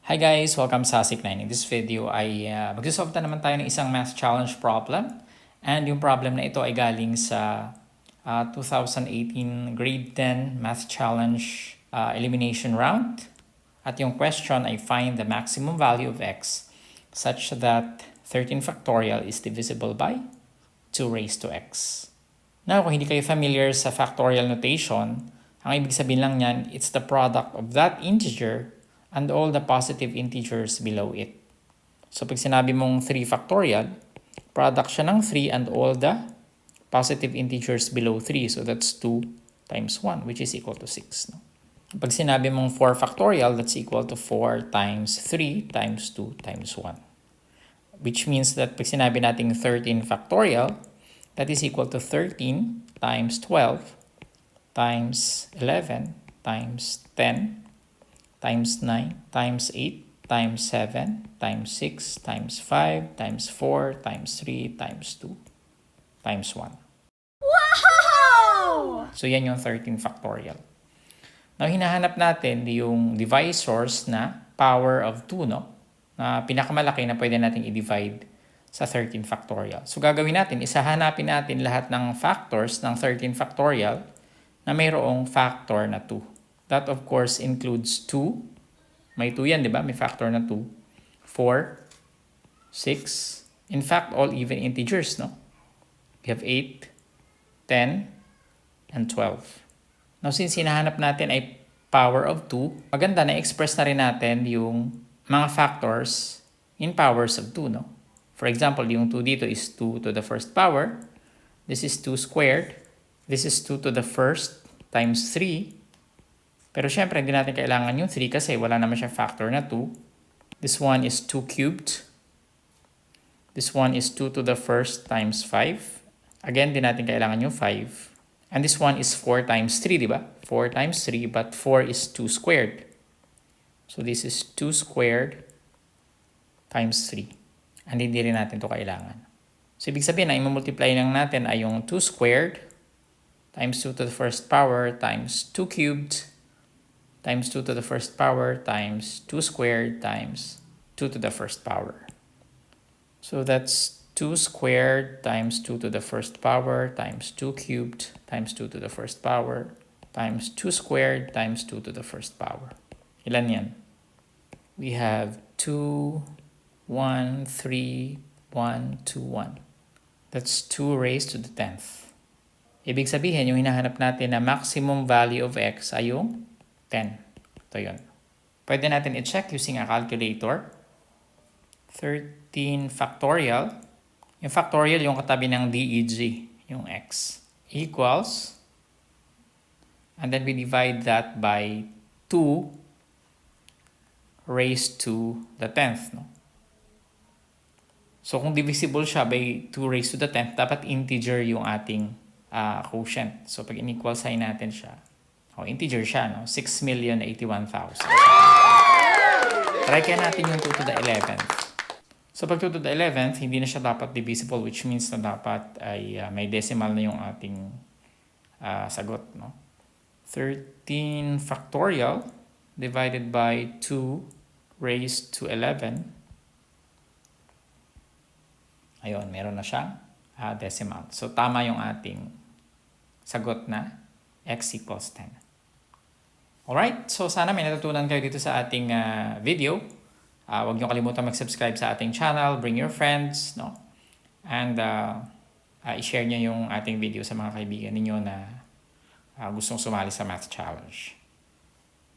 Hi guys! Welcome sa ASIC9. In this video ay mag-solve na naman tayo ng isang math challenge problem. And yung problem na ito ay galing sa 2018 Grade 10 Math Challenge Elimination Round. At yung question ay find the maximum value of x such that 13 factorial is divisible by 2 raised to x. Now, kung hindi kayo familiar sa factorial notation, ang ibig sabihin lang niyan, it's the product of that integer and all the positive integers below it. So pag sinabi mong 3 factorial, product siya ng 3 and all the positive integers below 3. So that's 2 times 1, which is equal to 6. No? Pag sinabi mong 4 factorial, that's equal to 4 times 3 times 2 times 1. Which means that pag sinabi nating 13 factorial, that is equal to 13 times 12 times 11 times 10 times 9 times 8 times 7 times 6 times 5 times 4 times 3 times 2 times 1. Wow! So yan yung 13 factorial. Now hinahanap natin yung divisors na power of 2, no? Na pinakamalaki na pwede natin i-divide sa 13 factorial. So gagawin natin, isahanapin natin lahat ng factors ng 13 factorial na mayroong factor na 2. That of course includes 2. May 2 yan, di ba? May factor na 2. 4, 6. In fact, all even integers, no? We have 8, 10, and 12. Now, since hinahanap natin ay power of 2, maganda na express na rin natin yung mga factors in powers of 2, no? For example, yung 2 dito is 2 to the first power. This is 2 squared. This is 2 to the first times 3. Pero syempre, hindi natin kailangan yung 3 kasi wala naman siya factor na 2. This one is 2 cubed. This one is 2 to the first times 5. Again, hindi natin kailangan yung 5. And this one is 4 times 3, di ba? 4 times 3, but 4 is 2 squared. So this is 2 squared times 3. And hindi rin natin to kailangan. So ibig sabihin na i-multiply lang natin ay yung 2 squared times 2 to the first power times 2 cubed times 2 to the first power times 2 squared times 2 to the first power. So that's 2 squared times 2 to the first power times 2 cubed times 2 to the first power times 2 squared times 2 to the first power. Ilan yan? We have 2, 1, 3, 1, 2, 1. That's 2 raised to the 10th. Ibig sabihin, yung hinahanap natin na maximum value of x ay yung 10. Ito yun. Pwede natin i-check using a calculator. 13 factorial. Yung factorial, yung katabi ng DEG, yung x, equals, and then we divide that by 2 raised to the 10th. No? So kung divisible siya by 2 raised to the 10th, dapat integer yung ating quotient. So pag in-equal sign natin siya, integer siya, no? 6,081,000. Try kaya natin yung 2 to the 11th. So pag 2 to the 11th, hindi na siya dapat divisible, which means na dapat ay may decimal na yung ating sagot. No? 13 factorial divided by 2 raised to 11. Ayun, meron na siyang decimal. So tama yung ating sagot na x equals 10. Alright, so sana may natutunan kayo dito sa ating video. Huwag niyo kalimutan mag-subscribe sa ating channel, bring your friends, no? And i-share niyo yung ating video sa mga kaibigan ninyo na gustong sumali sa Math Challenge.